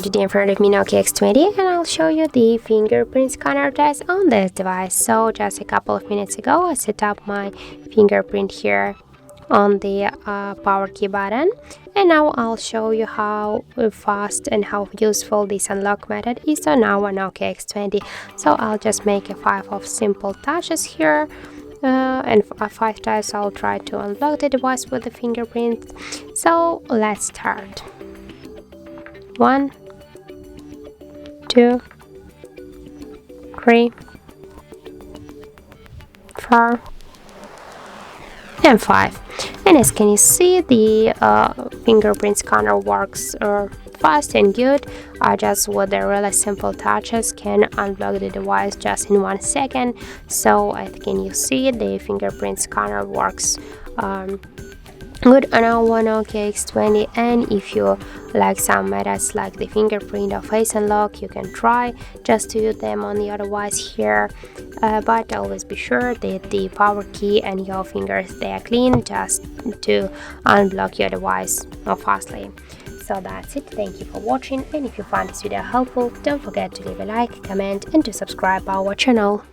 Today in front of me Nokia X20, and I'll show you the fingerprint scanner test on this device. So just a couple of minutes ago I set up my fingerprint here on the power key button, and now I'll show you how fast and how useful this unlock method is on our Nokia X20. So I'll just make a 5 of simple touches here, and 5 times I'll try to unlock the device with the fingerprint. So let's start. 1, 2, 3, 4, and 5. And as can you see, the fingerprint scanner works fast and good. Just with the really simple touches can unlock the device just in 1 second. So as can you see, the fingerprint scanner works good on our Nokia X20, and if you like some methods like the fingerprint or face unlock, you can try just to use them on the other device here, but always be sure that the power key and your fingers, they are clean, just to unblock your device more fastly. So that's it. Thank you for watching, and if you found this video helpful, don't forget to leave a like, comment, and to subscribe our channel.